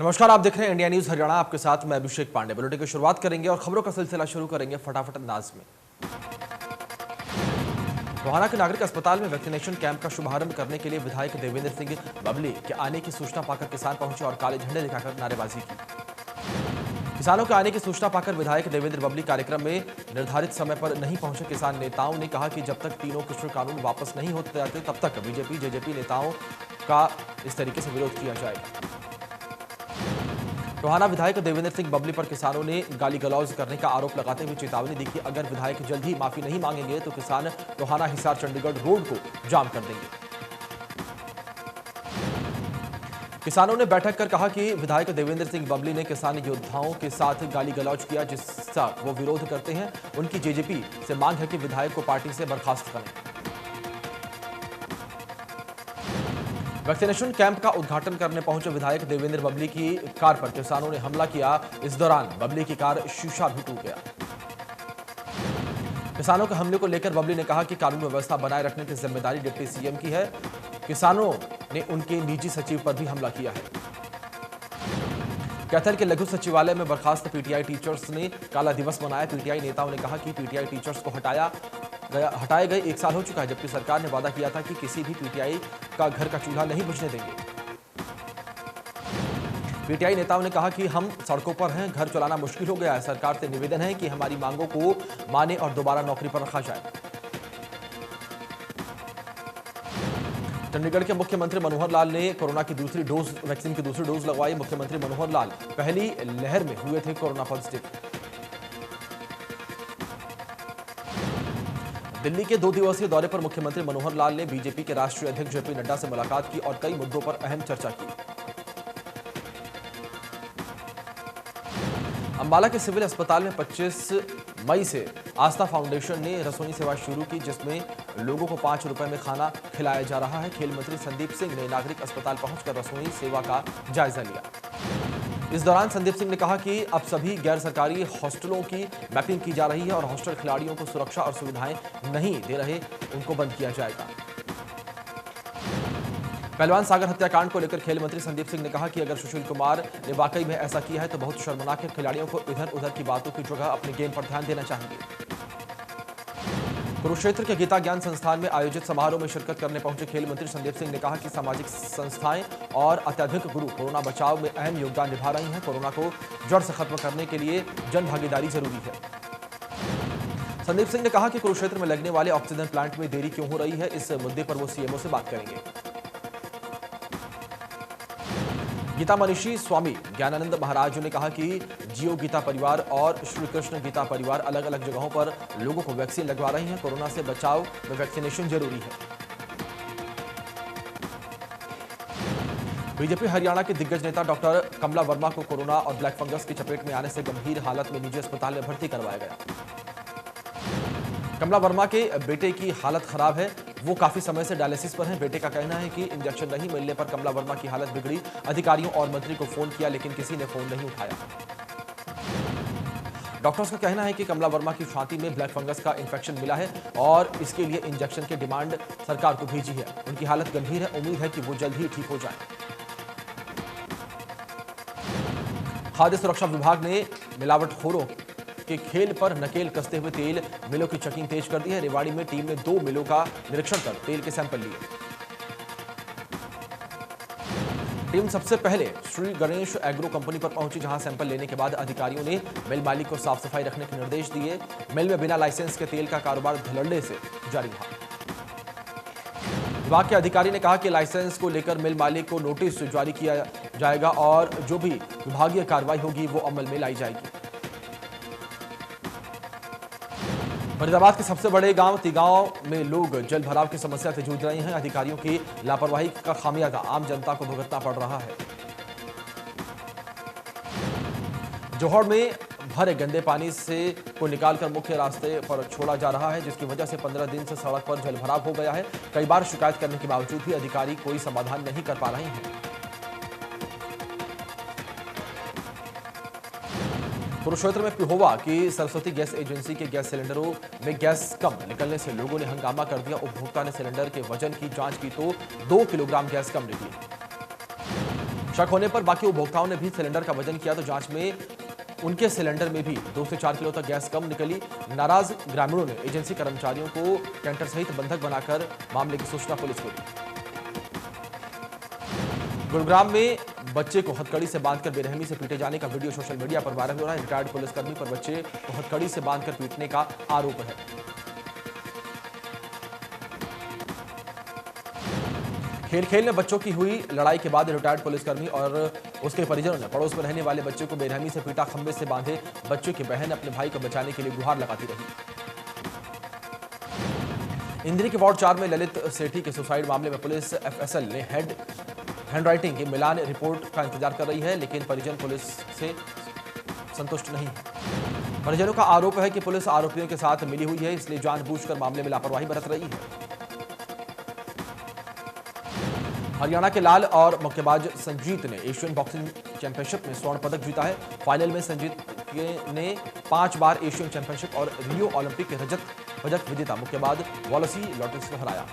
नमस्कार, आप देख रहे हैं इंडिया न्यूज हरियाणा। आपके साथ मैं अभिषेक पांडे। बुलेटिन की शुरुआत करेंगे और खबरों का सिलसिला शुरू करेंगे फटाफट अंदाज में। टोहाना के नागरिक अस्पताल में वैक्सीनेशन कैंप का शुभारंभ करने के लिए विधायक देवेंद्र सिंह बबली के आने की सूचना पाकर किसान पहुंचे और काले झंडे दिखाकर नारेबाजी की। किसानों के आने की सूचना पाकर विधायक देवेंद्र बबली कार्यक्रम में निर्धारित समय पर नहीं पहुंचे किसान नेताओं ने कहा कि जब तक तीनों कृषि कानून वापस नहीं होते जाते तब तक बीजेपी जेजेपी नेताओं का इस तरीके से विरोध किया जाएगा। टोहाना विधायक देवेंद्र सिंह बबली पर किसानों ने गाली गलौज करने का आरोप लगाते हुए चेतावनी दी कि अगर विधायक जल्द ही माफी नहीं मांगेंगे तो किसान टोहाना हिसार चंडीगढ़ रोड को जाम कर देंगे। किसानों ने बैठक कर कहा कि विधायक देवेंद्र सिंह बबली ने किसान योद्धाओं के साथ गाली गलौज किया जिसका वो विरोध करते हैं। उनकी जेजेपी से मांग है कि विधायक को पार्टी से बर्खास्त करें। वैक्सीनेशन कैंप का उद्घाटन करने पहुंचे विधायक देवेंद्र बबली की कार पर किसानों ने हमला किया। इस दौरान बबली की कार शीशा भी टूट गया। किसानों के हमले को लेकर बबली ने कहा कि कानून व्यवस्था बनाए रखने की जिम्मेदारी डिप्टी सीएम की है। किसानों ने उनके निजी सचिव पर भी हमला किया है। कैथल के लघु सचिवालय में बर्खास्त पीटीआई टीचर्स ने काला दिवस मनाया। पीटीआई नेताओं ने कहा कि पीटीआई टीचर्स को हटाए गए 1 साल हो चुका है, जबकि सरकार ने वादा किया था कि किसी भी पीटीआई का घर का चूल्हा नहीं बुझने देंगे। पीटीआई नेताओं ने कहा कि हम सड़कों पर हैं, घर चलाना मुश्किल हो गया है। सरकार से निवेदन है कि हमारी मांगों को माने और दोबारा नौकरी पर रखा जाए। चंडीगढ़ के मुख्यमंत्री मनोहर लाल ने कोरोना की दूसरी डोज वैक्सीन की दूसरी डोज लगवाई। मुख्यमंत्री मनोहर लाल पहली लहर में हुए थे कोरोना पॉजिटिव। दिल्ली के 2 दिवसीय दौरे पर मुख्यमंत्री मनोहर लाल ने बीजेपी के राष्ट्रीय अध्यक्ष जेपी नड्डा से मुलाकात की और कई मुद्दों पर अहम चर्चा की। अंबाला के सिविल अस्पताल में 25 मई से आस्था फाउंडेशन ने रसोई सेवा शुरू की, जिसमें लोगों को 5 रुपए में खाना खिलाया जा रहा है। खेल मंत्री संदीप सिंह ने नागरिक अस्पताल पहुंचकर रसोई सेवा का जायजा लिया। इस दौरान संदीप सिंह ने कहा कि अब सभी गैर सरकारी हॉस्टलों की मैपिंग की जा रही है और हॉस्टल खिलाड़ियों को सुरक्षा और सुविधाएं नहीं दे रहे उनको बंद किया जाएगा। पहलवान सागर हत्याकांड को लेकर खेल मंत्री संदीप सिंह ने कहा कि अगर सुशील कुमार ने वाकई में ऐसा किया है तो बहुत शर्मनाक है। खिलाड़ियों को इधर उधर की बातों की जगह अपने गेम पर ध्यान देना चाहिए। कुरुक्षेत्र के गीता ज्ञान संस्थान में आयोजित समारोह में शिरकत करने पहुंचे खेल मंत्री संदीप सिंह ने कहा कि सामाजिक संस्थाएं और अत्यधिक गुरु कोरोना बचाव में अहम योगदान निभा रही हैं। कोरोना को जड़ से खत्म करने के लिए जन भागीदारी जरूरी है। संदीप सिंह ने कहा कि कुरुक्षेत्र में लगने वाले ऑक्सीजन प्लांट में देरी क्यों हो रही है, इस मुद्दे पर वो सीएमओ से बात करेंगे। गीता मनीषी स्वामी ज्ञानानंद महाराज ने कहा कि जियो गीता परिवार और श्री कृष्ण गीता परिवार अलग अलग जगहों पर लोगों को वैक्सीन लगवा रही हैं। कोरोना से बचाव में वैक्सीनेशन जरूरी है। बीजेपी हरियाणा के दिग्गज नेता डॉक्टर कमला वर्मा को कोरोना और ब्लैक फंगस की चपेट में आने से गंभीर हालत में निजी अस्पताल में भर्ती करवाया गया। कमला वर्मा के बेटे की हालत खराब है, वो काफी समय से डायलिसिस पर हैं। बेटे का कहना है कि इंजेक्शन नहीं मिलने पर कमला वर्मा की हालत बिगड़ी। अधिकारियों और मंत्री को फोन किया लेकिन किसी ने फोन नहीं उठाया। डॉक्टर्स का कहना है कि कमला वर्मा की छाती में ब्लैक फंगस का इंफेक्शन मिला है और इसके लिए इंजेक्शन की डिमांड सरकार को भेजी है। उनकी हालत गंभीर है, उम्मीद है कि वो जल्द ही ठीक हो जाए। खाद्य सुरक्षा विभाग ने मिलावटखोरों के खेल पर नकेल कसते हुए तेल मिलों की चेकिंग तेज कर दी है। रेवाड़ी में टीम ने 2 मिलों का निरीक्षण कर तेल के सैंपल लिए। टीम सबसे पहले श्री गणेश एग्रो कंपनी पर पहुंची, जहां सैंपल लेने के बाद अधिकारियों ने मिल मालिक को साफ सफाई रखने के निर्देश दिए। मिल में बिना लाइसेंस के तेल का कारोबार धड़ल्ले से जारी रहा। विभाग के अधिकारी ने कहा कि लाइसेंस को लेकर मिल मालिक को नोटिस जारी किया जाएगा और जो भी विभागीय कार्रवाई होगी वो अमल में लाई जाएगी। फरीदाबाद के सबसे बड़े गांव तिगांव में लोग जल भराव की समस्या से जूझ रहे हैं। अधिकारियों की लापरवाही का खामियाजा आम जनता को भुगतना पड़ रहा है। जोहड़ में भरे गंदे पानी से को निकालकर मुख्य रास्ते पर छोड़ा जा रहा है, जिसकी वजह से 15 दिन से सड़क पर जल भराव हो गया है। कई बार शिकायत करने के बावजूद भी अधिकारी कोई समाधान नहीं कर पा रहे हैं। कुरुक्षेत्र में पिहोवा की सरस्वती गैस एजेंसी के गैस सिलेंडरों में गैस कम निकलने से लोगों ने हंगामा कर दिया। उपभोक्ता ने सिलेंडर के वजन की जांच की तो 2 किलोग्राम गैस कम निकली। शक होने पर बाकी उपभोक्ताओं ने भी सिलेंडर का वजन किया तो जांच में उनके सिलेंडर में भी 2 से 4 किलो तक गैस कम निकली। नाराज ग्रामीणों ने एजेंसी कर्मचारियों को कैंटर सहित बंधक बनाकर मामले की सूचना पुलिस को दी। गुरुग्राम में बच्चे को हथकड़ी से बांधकर बेरहमी से पीटे जाने का वीडियो सोशल मीडिया पर वायरल हो रहा है। रिटायर्ड पुलिसकर्मी पर बच्चे को हथकड़ी से बांधकर पीटने का आरोप है। खेल खेल में बच्चों की हुई लड़ाई के बाद रिटायर्ड पुलिसकर्मी और उसके परिजनों ने पड़ोस में रहने वाले बच्चे को बेरहमी से पीटा। खंबे से बांधे बच्चे की बहन अपने भाई को बचाने के लिए गुहार लगाती रही। इंदिरा के वार्ड 4 में ललित सेठी के सुसाइड मामले में पुलिस एफएसएल ने हैंडराइटिंग की मिलान रिपोर्ट का इंतजार कर रही है, लेकिन परिजन पुलिस से संतुष्ट नहीं है। परिजनों का आरोप है कि पुलिस आरोपियों के साथ मिली हुई है, इसलिए जानबूझकर मामले में लापरवाही बरत रही है। हरियाणा के लाल और मुक्केबाज संजीत ने एशियन बॉक्सिंग चैंपियनशिप में स्वर्ण पदक जीता है। फाइनल में संजीत ने 5 बार एशियन चैंपियनशिप और रियो ओलंपिक के रजत पदक विजेता मुक्केबाज वॉलसी लॉटिस को हराया।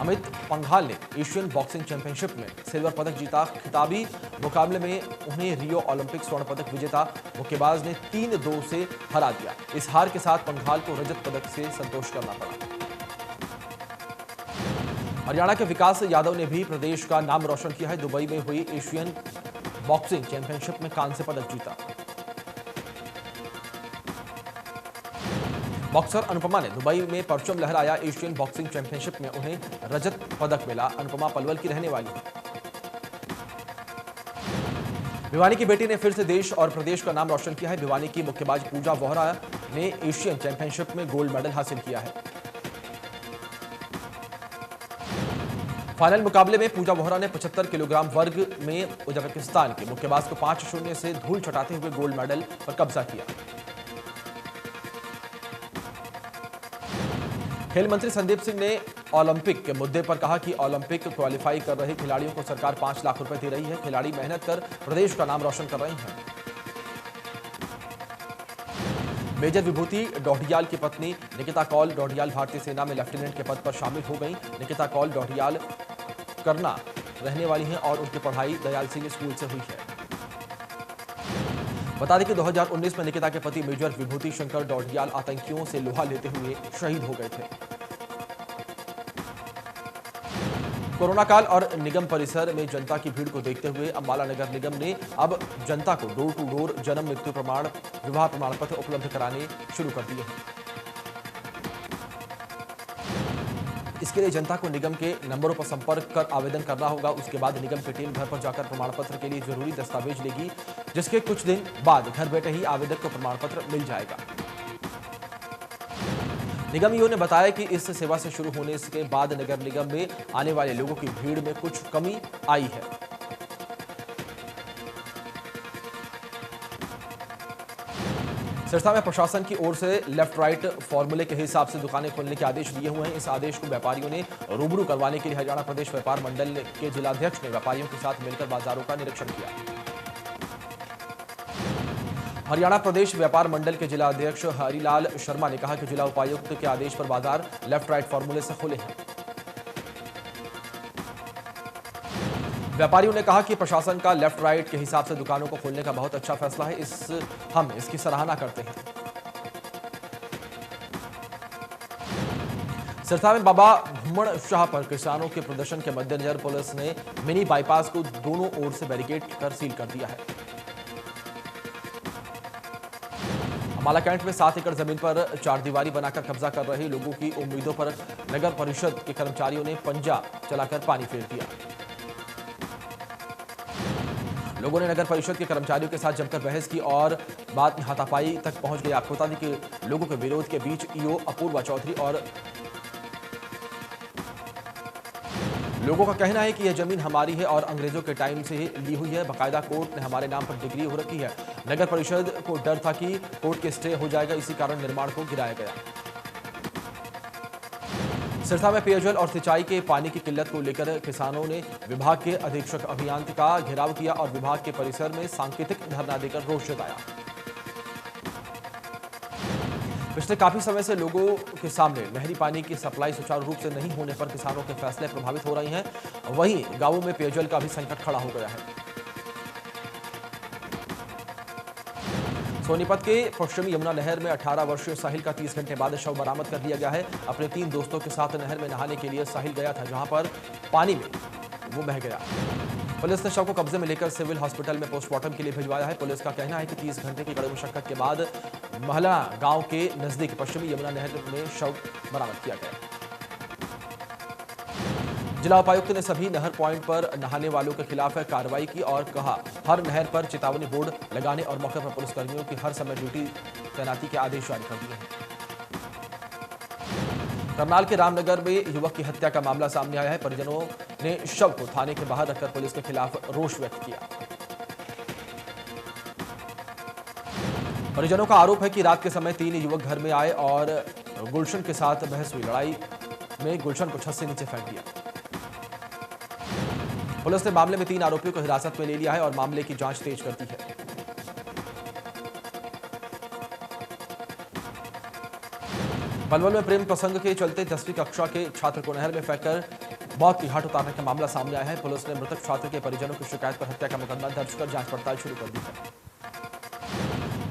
अमित पंघाल ने एशियन बॉक्सिंग चैंपियनशिप में सिल्वर पदक जीता। खिताबी मुकाबले में उन्हें रियो ओलंपिक स्वर्ण पदक विजेता मुक्केबाज ने 3-2 से हरा दिया। इस हार के साथ पंघाल को रजत पदक से संतोष करना पड़ा। हरियाणा के विकास यादव ने भी प्रदेश का नाम रोशन किया है। दुबई में हुई एशियन बॉक्सिंग चैंपियनशिप में कांस्य पदक जीता। बॉक्सर अनुपमा ने दुबई में परचम लहराया। एशियन बॉक्सिंग चैंपियनशिप में उन्हें रजत पदक मिला। अनुपमा पलवल की रहने वाली है। भिवानी की बेटी ने फिर से देश और प्रदेश का नाम रोशन किया है। भिवानी की मुक्केबाज पूजा वोहरा ने एशियन चैंपियनशिप में गोल्ड मेडल हासिल किया है। फाइनल मुकाबले में पूजा वोहरा ने 75 किलोग्राम वर्ग में उज्बेकिस्तान के मुक्केबाज को 5-0 से धूल चटाते हुए गोल्ड मेडल पर कब्जा किया। खेल मंत्री संदीप सिंह ने ओलंपिक के मुद्दे पर कहा कि ओलंपिक क्वालिफाई कर रहे खिलाड़ियों को सरकार 5 लाख रुपए दे रही है। खिलाड़ी मेहनत कर प्रदेश का नाम रोशन कर रहे हैं। मेजर विभूति डोडियाल की पत्नी निकिता कौल डोडियाल भारतीय सेना में लेफ्टिनेंट के पद पर शामिल हो गई। निकिता कौल डोडियाल करना रहने वाली हैं और उनकी पढ़ाई दयाल सिंह स्कूल से हुई है। बता दें कि 2019 में निकिता के पति मेजर विभूति शंकर डोडियाल आतंकियों से लोहा लेते हुए शहीद हो गए थे। कोरोना काल और निगम परिसर में जनता की भीड़ को देखते हुए अंबाला नगर निगम ने अब जनता को डोर टू डोर जन्म मृत्यु प्रमाण विवाह प्रमाण पत्र उपलब्ध कराने शुरू कर दिए हैं। इसके लिए जनता को निगम के नंबरों पर संपर्क कर आवेदन करना होगा। उसके बाद निगम की टीम घर पर जाकर प्रमाण पत्र के लिए जरूरी दस्तावेज लेगी, जिसके कुछ दिन बाद घर बैठे ही आवेदक को प्रमाण पत्र मिल जाएगा। निगमियों ने बताया कि इस सेवा से शुरू होने के बाद नगर निगम में आने वाले लोगों की भीड़ में कुछ कमी आई है। सिरसा में प्रशासन की ओर से लेफ्ट राइट फॉर्मूले के हिसाब से दुकानें खोलने के आदेश दिए हुए हैं। इस आदेश को व्यापारियों ने रूबरू करवाने के लिए हरियाणा प्रदेश व्यापार मंडल के जिलाध्यक्ष ने व्यापारियों के साथ मिलकर बाजारों का निरीक्षण किया। हरियाणा प्रदेश व्यापार मंडल के जिलाध्यक्ष हरिलाल शर्मा ने कहा कि जिला उपायुक्त के आदेश पर बाजार लेफ्ट राइट फॉर्मूले से खुले हैं। व्यापारियों ने कहा कि प्रशासन का लेफ्ट राइट के हिसाब से दुकानों को खोलने का बहुत अच्छा फैसला है। हम इसकी सराहना करते हैं। सिरसा में बाबा भूमण शाह पर किसानों के प्रदर्शन के मद्देनजर पुलिस ने मिनी बाईपास को दोनों ओर से बैरिकेड कर सील कर दिया है। अम्बाला कैंट में 7 एकड़ जमीन पर चारदीवारी बनाकर कब्जा कर रहे लोगों की उम्मीदों पर नगर परिषद के कर्मचारियों ने पंजा चलाकर पानी फेर दिया। लोगों ने नगर परिषद के कर्मचारियों के साथ जमकर बहस की और बाद में हाथापाई तक पहुंच गए। आपको बता दें कि लोगों के विरोध के बीच ईओ अपूर्वा चौधरी और लोगों का कहना है कि यह जमीन हमारी है और अंग्रेजों के टाइम से ही ली हुई है। बाकायदा कोर्ट ने हमारे नाम पर डिग्री हो रखी है। नगर परिषद को डर था कि कोर्ट के स्टे हो जाएगा, इसी कारण निर्माण को गिराया गया। सिरसा में पेयजल और सिंचाई के पानी की किल्लत को लेकर किसानों ने विभाग के अधीक्षक अभियंता का घेराव किया और विभाग के परिसर में सांकेतिक धरना देकर रोष जताया। पिछले काफी समय से लोगों के सामने नहरी पानी की सप्लाई सुचारू रूप से नहीं होने पर किसानों के फैसले प्रभावित हो रही हैं। वहीं गांवों में पेयजल का भी संकट खड़ा हो गया है। सोनीपत के पश्चिमी यमुना नहर में 18 वर्षीय साहिल का 30 घंटे बाद शव बरामद कर लिया गया है। अपने 3 दोस्तों के साथ नहर में नहाने के लिए साहिल गया था, जहां पर पानी में वो बह गया। पुलिस ने शव को कब्जे में लेकर सिविल हॉस्पिटल में पोस्टमार्टम के लिए भिजवाया है। पुलिस का कहना है कि 30 घंटे की कड़ी मुशक्कत के बाद महला गांव के नजदीक पश्चिमी यमुना नहर में शव बरामद किया गया। जिला उपायुक्त ने सभी नहर पॉइंट पर नहाने वालों के खिलाफ कार्रवाई की और कहा, हर नहर पर चेतावनी बोर्ड लगाने और मौके पर पुलिसकर्मियों की हर समय ड्यूटी तैनाती के आदेश जारी कर दिए हैं। करनाल के रामनगर में युवक की हत्या का मामला सामने आया है। परिजनों ने शव को थाने के बाहर रखकर पुलिस के खिलाफ रोष व्यक्त किया। परिजनों का आरोप है कि रात के समय 3 युवक घर में आए और गुलशन के साथ बहस हुई। लड़ाई में गुलशन को छत से नीचे फेंक दिया। पुलिस ने मामले में 3 आरोपियों को हिरासत में ले लिया है और मामले की जांच तेज कर दी है। पलवल में प्रेम प्रसंग के चलते 10वीं कक्षा के छात्र को नहर में फेंककर मौत की घाट उतारने का मामला सामने आया है। पुलिस ने मृतक छात्र के परिजनों की शिकायत पर हत्या का मुकदमा दर्ज कर जांच पड़ताल शुरू कर दी है।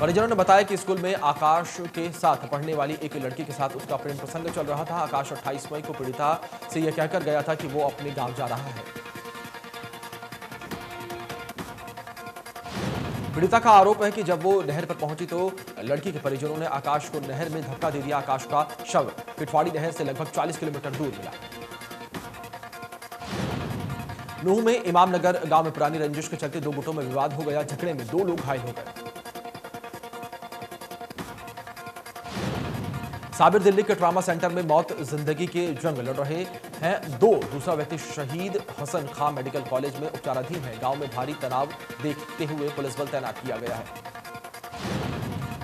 परिजनों ने बताया कि स्कूल में आकाश के साथ पढ़ने वाली एक लड़की के साथ उसका प्रेम प्रसंग चल रहा था। आकाश 28 मई को पीड़िता से यह कहकर गया था कि वो अपने गांव जा रहा है। पीड़िता का आरोप है कि जब वो नहर पर पहुंची तो लड़की के परिजनों ने आकाश को नहर में धक्का दे दिया। आकाश का शव पिठवाड़ी नहर से लगभग 40 किलोमीटर दूर मिला। नूह में इमामनगर गांव में पुरानी रंजिश के चलते 2 गुटों में विवाद हो गया। झगड़े में 2 लोग घायल हो गए। साबिर दिल्ली के ट्रामा सेंटर में मौत जिंदगी के जंग लड़ रहे हैं 2। दूसरा व्यक्ति शहीद हसन खां मेडिकल कॉलेज में उपचाराधीन है। गांव में भारी तनाव देखते हुए पुलिस बल तैनात किया गया है।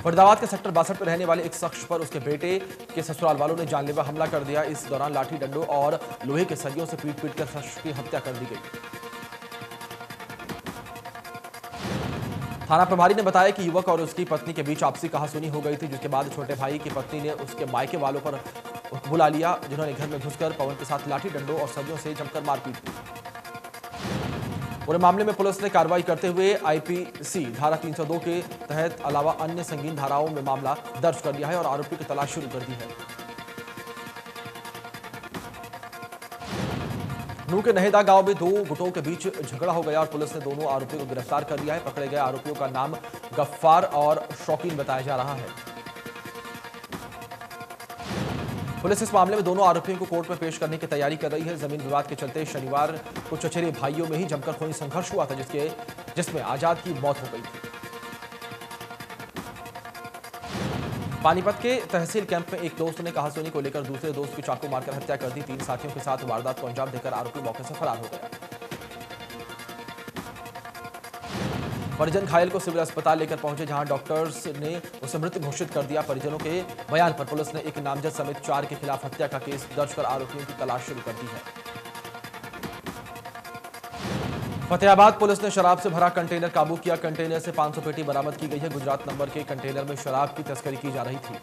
फरीदाबाद के सेक्टर 62 में रहने वाले एक शख्स पर उसके बेटे के ससुराल वालों ने जानलेवा हमला कर दिया। इस दौरान लाठी डंडों और लोहे के सरियों से पीट कर शख्स की हत्या कर दी गई। थाना प्रभारी ने बताया कि युवक और उसकी पत्नी के बीच आपसी कहासुनी हो गई थी, जिसके बाद छोटे भाई की पत्नी ने उसके मायके वालों पर बुला लिया, जिन्होंने घर में घुसकर पवन के साथ लाठी डंडों और सरियों से जमकर मारपीट की। पूरे मामले में पुलिस ने कार्रवाई करते हुए आईपीसी धारा 302 के तहत अलावा अन्य संगीन धाराओं में मामला दर्ज कर लिया है और आरोपी की तलाश शुरू कर दी है। नूह के नहेदा गांव में 2 गुटों के बीच झगड़ा हो गया और पुलिस ने दोनों आरोपियों को गिरफ्तार कर लिया है। पकड़े गए आरोपियों का नाम गफ्फार और शौकीन बताया जा रहा है। पुलिस इस मामले में दोनों आरोपियों को कोर्ट में पेश करने की तैयारी कर रही है। जमीन विवाद के चलते शनिवार को चचेरे भाइयों में ही जमकर खूनी संघर्ष हुआ था, जिसमें आजाद की मौत हो गई थी। पानीपत के तहसील कैंप में एक दोस्त ने कहासुनी को लेकर दूसरे दोस्त की चाकू मारकर हत्या कर दी। 3 साथियों के साथ वारदात को अंजाम देकर आरोपी मौके से फरार हो गया। परिजन घायल को सिविल अस्पताल लेकर पहुंचे, जहां डॉक्टर्स ने उसे मृत घोषित कर दिया। परिजनों के बयान पर पुलिस ने एक नामजद समेत 4 के खिलाफ हत्या का केस दर्ज कर आरोपियों की तलाश शुरू कर दी है। फतेहाबाद पुलिस ने शराब से भरा कंटेनर काबू किया। कंटेनर से 500 पेटी बरामद की गई है। गुजरात नंबर के कंटेनर में शराब की तस्करी की जा रही थी।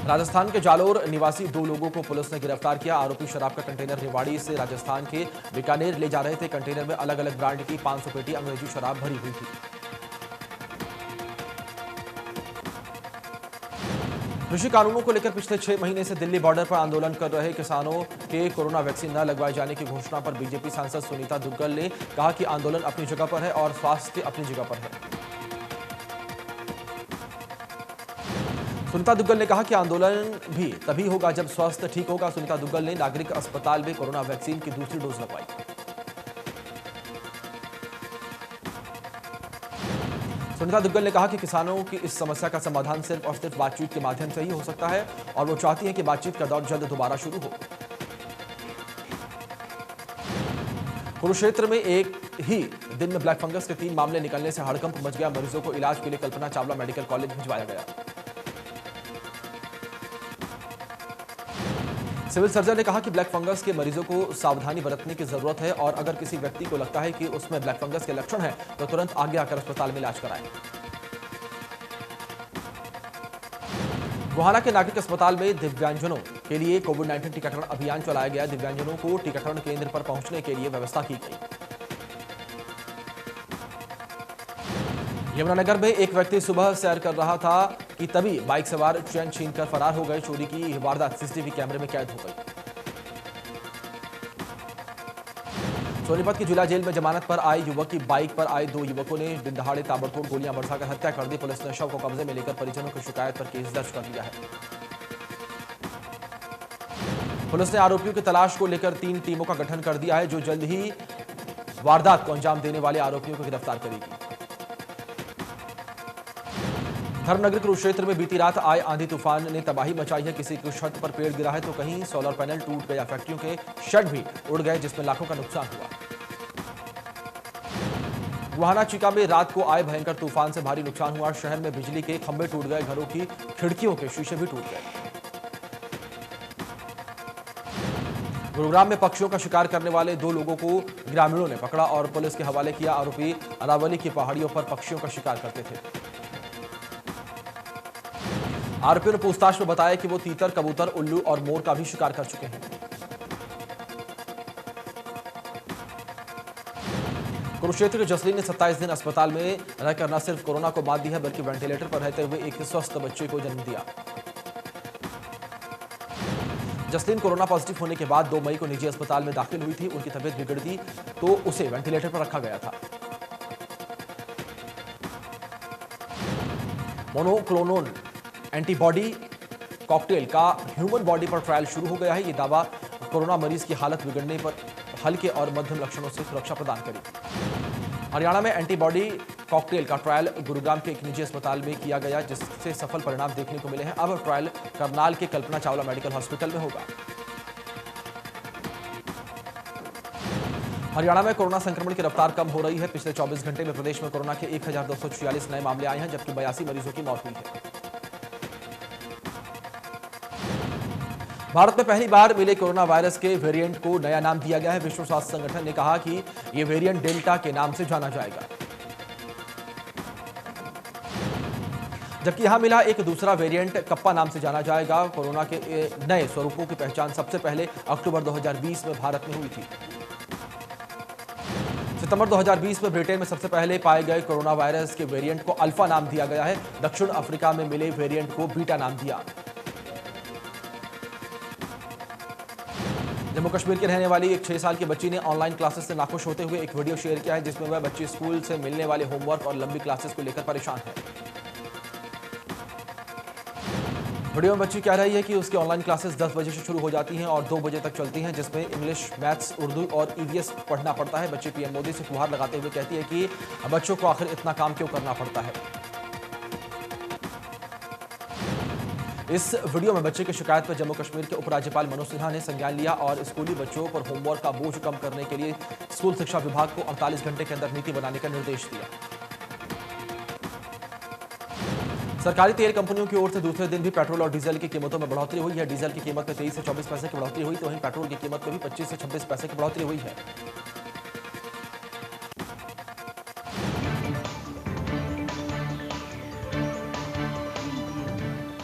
राजस्थान के जालोर निवासी 2 लोगों को पुलिस ने गिरफ्तार किया। आरोपी शराब का कंटेनर रेवाड़ी से राजस्थान के बीकानेर ले जा रहे थे। कंटेनर में अलग अलग ब्रांड की 500 पेटी अंग्रेजी शराब भरी हुई थी। कृषि कानूनों को लेकर पिछले 6 महीने से दिल्ली बॉर्डर पर आंदोलन कर रहे किसानों के कोरोना वैक्सीन न लगवाए जाने की घोषणा पर बीजेपी सांसद सुनीता दुग्गल ने कहा कि आंदोलन अपनी जगह पर है और स्वास्थ्य अपनी जगह पर है। सुनीता दुग्गल ने कहा कि आंदोलन भी तभी होगा जब स्वास्थ्य ठीक होगा। सुनीता दुग्गल ने नागरिक अस्पताल में कोरोना वैक्सीन की दूसरी डोज लगवाई। सुनीता दुग्गल ने कहा कि किसानों की इस समस्या का समाधान सिर्फ और सिर्फ बातचीत के माध्यम से ही हो सकता है और वो चाहती हैं कि बातचीत का दौर जल्द दोबारा शुरू हो। कुरुक्षेत्र में एक ही दिन में ब्लैक फंगस के 3 मामले निकलने से हड़कंप मच गया। मरीजों को इलाज के लिए कल्पना चावला मेडिकल कॉलेज भिजवाया गया। सिविल सर्जन ने कहा कि ब्लैक फंगस के मरीजों को सावधानी बरतने की जरूरत है और अगर किसी व्यक्ति को लगता है कि उसमें ब्लैक फंगस के लक्षण हैं तो तुरंत आगे आकर अस्पताल में इलाज कराएं। गोहाना के नागरिक अस्पताल में दिव्यांगजनों के लिए कोविड-19 टीकाकरण अभियान चलाया गया। दिव्यांगजनों को टीकाकरण केंद्र पर पहुंचने के लिए व्यवस्था की गई। यमुनानगर में एक व्यक्ति सुबह सैर कर रहा था कि तभी बाइक सवार चैन छीनकर फरार हो गए। चोरी की वारदात सीसीटीवी कैमरे में कैद हो गई। सोनीपत की जिला जेल में जमानत पर आए युवक की बाइक पर आए दो युवकों ने दिन दहाड़े ताबड़तोड़ गोलियां बरसाकर हत्या कर दी। पुलिस ने शव को कब्जे में लेकर परिजनों की शिकायत पर केस दर्ज कर लिया है। पुलिस ने आरोपियों की तलाश को लेकर 3 टीमों का गठन कर दिया है, जो जल्द ही वारदात को अंजाम देने वाले आरोपियों को गिरफ्तार करेगी। धर्मनगर कुरुक्षेत्र में बीती रात आए आंधी तूफान ने तबाही मचाई है। किसी की छत पर पेड़ गिरा है तो कहीं सोलर पैनल टूट गया। फैक्ट्रियों के शेड भी उड़ गए, जिसमें लाखों का नुकसान हुआ। गोहाना चीका में रात को आए भयंकर तूफान से भारी नुकसान हुआ। शहर में बिजली के खंभे टूट गए, घरों की खिड़कियों के शीशे भी टूट गए। गुरुग्राम में पक्षियों का शिकार करने वाले 2 लोगों को ग्रामीणों ने पकड़ा और पुलिस के हवाले किया। आरोपी अरावली की पहाड़ियों पर पक्षियों का शिकार करते थे। आरोपियों ने पूछताछ में बताया कि वो तीतर, कबूतर, उल्लू और मोर का भी शिकार कर चुके हैं। कुरुक्षेत्र के जसलीन ने 27 दिन अस्पताल में रहकर न सिर्फ कोरोना को मात दी है, बल्कि वेंटिलेटर पर रहते हुए एक स्वस्थ बच्चे को जन्म दिया। जसलीन कोरोना पॉजिटिव होने के बाद 2 मई को निजी अस्पताल में दाखिल हुई थी। उनकी तबीयत बिगड़ दी तो उसे वेंटिलेटर पर रखा गया था। मोनोक्लोनल एंटीबॉडी कॉकटेल का ह्यूमन बॉडी पर ट्रायल शुरू हो गया है। ये दावा कोरोना मरीज की हालत बिगड़ने पर हल्के और मध्यम लक्षणों से सुरक्षा प्रदान करेगी। हरियाणा में एंटीबॉडी कॉकटेल का ट्रायल गुरुग्राम के एक निजी अस्पताल में किया गया, जिससे सफल परिणाम देखने को मिले हैं। अब ट्रायल करनाल के कल्पना चावला मेडिकल हॉस्पिटल में होगा। हरियाणा में कोरोना संक्रमण की रफ्तार कम हो रही है। पिछले 24 घंटे में प्रदेश में कोरोना के 1246 नए मामले आए हैं, जबकि 82 मरीजों की मौत हुई है। भारत में पहली बार मिले कोरोना वायरस के वेरिएंट को नया नाम दिया गया है। विश्व स्वास्थ्य संगठन ने कहा कि यह वेरिएंट डेल्टा के नाम से जाना जाएगा। जबकि यहां मिला एक दूसरा वेरिएंट कप्पा नाम से जाना जाएगा। कोरोना के नए स्वरूपों की पहचान सबसे पहले अक्टूबर 2020 में भारत में हुई थी। सितंबर 2020 में ब्रिटेन में सबसे पहले पाए गए कोरोना वायरस के वेरिएंट को अल्फा नाम दिया गया है। दक्षिण अफ्रीका में मिले वेरिएंट को बीटा नाम दिया। जम्मू कश्मीर के रहने वाली एक 6 साल की बच्ची ने ऑनलाइन क्लासेस से नाखुश होते हुए एक वीडियो शेयर किया है, जिसमें वह बच्ची स्कूल से मिलने वाले होमवर्क और लंबी क्लासेस को लेकर परेशान है। वीडियो में बच्ची कह रही है कि उसकी ऑनलाइन क्लासेस 10 बजे से शुरू हो जाती हैं और 2 बजे तक चलती हैं, जिसमें इंग्लिश, मैथ्स, उर्दू और ईवीएस पढ़ना पड़ता है। बच्ची पीएम मोदी से गुहार लगाते हुए कहती है कि बच्चों को आखिर इतना काम क्यों करना पड़ता है। इस वीडियो में बच्चे की शिकायत पर जम्मू कश्मीर के उपराज्यपाल मनोज सिन्हा ने संज्ञान लिया और स्कूली बच्चों पर होमवर्क का बोझ कम करने के लिए स्कूल शिक्षा विभाग को 48 घंटे के अंदर नीति बनाने का निर्देश दिया। सरकारी तेल कंपनियों की ओर से दूसरे दिन भी पेट्रोल और डीजल की कीमतों में बढ़ोतरी हुई है। डीजल की कीमत में 23 से 24 पैसे की बढ़ोतरी हुई, तो वहीं पेट्रोल की कीमत में भी 25 से 26 पैसे की बढ़ोतरी हुई है।